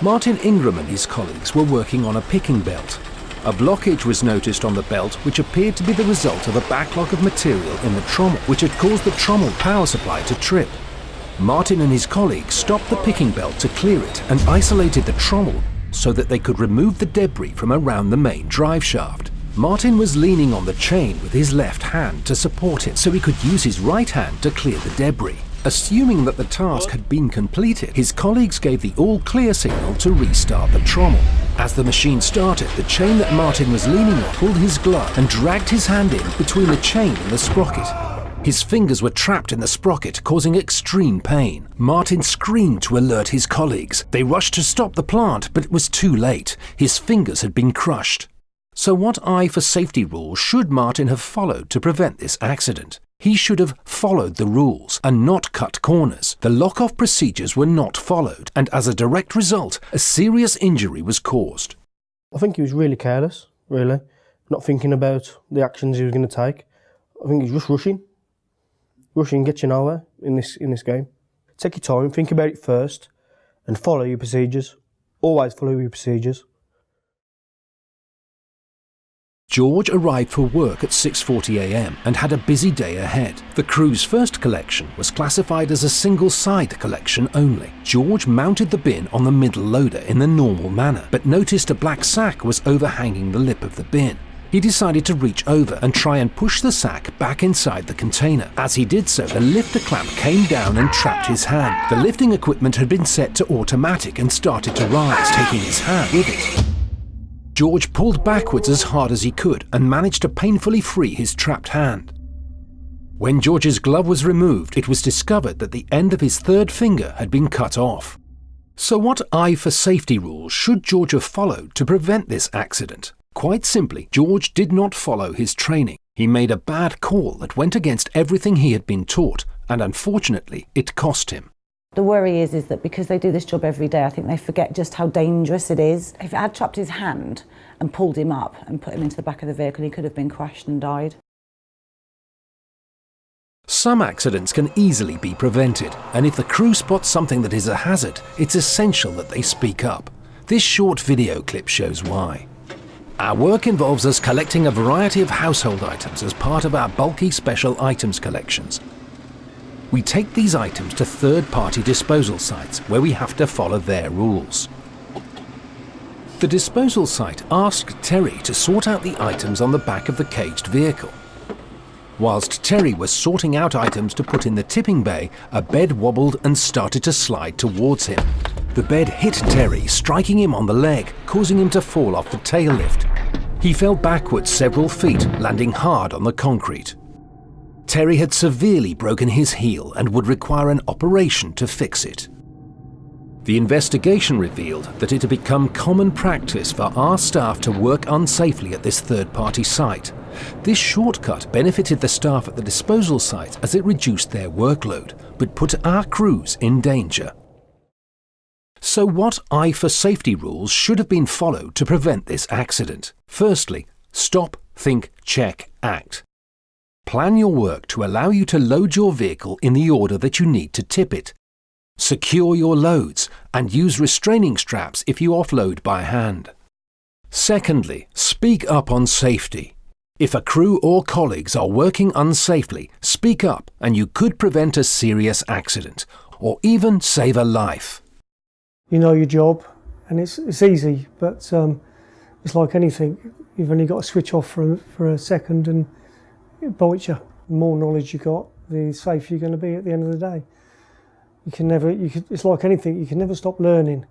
Martin Ingram and his colleagues were working on a picking belt. A blockage was noticed on the belt which appeared to be the result of a backlog of material in the trommel, which had caused the trommel power supply to trip. Martin and his colleagues stopped the picking belt to clear it and isolated the trommel so that they could remove the debris from around the main drive shaft. Martin was leaning on the chain with his left hand to support it so he could use his right hand to clear the debris. Assuming that the task had been completed, his colleagues gave the all-clear signal to restart the trommel. As the machine started, the chain that Martin was leaning on pulled his glove and dragged his hand in between the chain and the sprocket. His fingers were trapped in the sprocket, causing extreme pain. Martin screamed to alert his colleagues. They rushed to stop the plant, but it was too late. His fingers had been crushed. So what eye for safety rules should Martin have followed to prevent this accident? He should have followed the rules and not cut corners. The lock-off procedures were not followed, and as a direct result, a serious injury was caused. I think he was really careless, really, not thinking about the actions he was going to take. I think he's just rushing. Rushing gets you nowhere in this game. Take your time, think about it first, and follow your procedures. Always follow your procedures. George arrived for work at 6:40 a.m. and had a busy day ahead. The crew's first collection was classified as a single-side collection only. George mounted the bin on the middle loader in the normal manner, but noticed a black sack was overhanging the lip of the bin. He decided to reach over and try and push the sack back inside the container. As he did so, the lifter clamp came down and trapped his hand. The lifting equipment had been set to automatic and started to rise, taking his hand with it. George pulled backwards as hard as he could and managed to painfully free his trapped hand. When George's glove was removed, it was discovered that the end of his third finger had been cut off. So what eye for safety rules should George have followed to prevent this accident? Quite simply, George did not follow his training. He made a bad call that went against everything he had been taught, and unfortunately, it cost him. The worry is that because they do this job every day, I think they forget just how dangerous it is. If it had trapped his hand and pulled him up and put him into the back of the vehicle, he could have been crashed and died. Some accidents can easily be prevented, and if the crew spots something that is a hazard, it's essential that they speak up. This short video clip shows why. Our work involves us collecting a variety of household items as part of our bulky special items collections. We take these items to third-party disposal sites where we have to follow their rules. The disposal site asked Terry to sort out the items on the back of the caged vehicle. Whilst Terry was sorting out items to put in the tipping bay, a bed wobbled and started to slide towards him. The bed hit Terry, striking him on the leg, causing him to fall off the tail lift. He fell backwards several feet, landing hard on the concrete. Terry had severely broken his heel and would require an operation to fix it. The investigation revealed that it had become common practice for our staff to work unsafely at this third-party site. This shortcut benefited the staff at the disposal site as it reduced their workload, but put our crews in danger. So what eye for safety rules should have been followed to prevent this accident? Firstly, stop, think, check, act. Plan your work to allow you to load your vehicle in the order that you need to tip it. Secure your loads and use restraining straps if you offload by hand. Secondly, speak up on safety. If a crew or colleagues are working unsafely, speak up and you could prevent a serious accident or even save a life. You know your job and it's easy, but it's like anything. You've only got to switch off for a second and it bites you. The more knowledge you got, the safer you're going to be at the end of the day. It's like anything, you can never stop learning.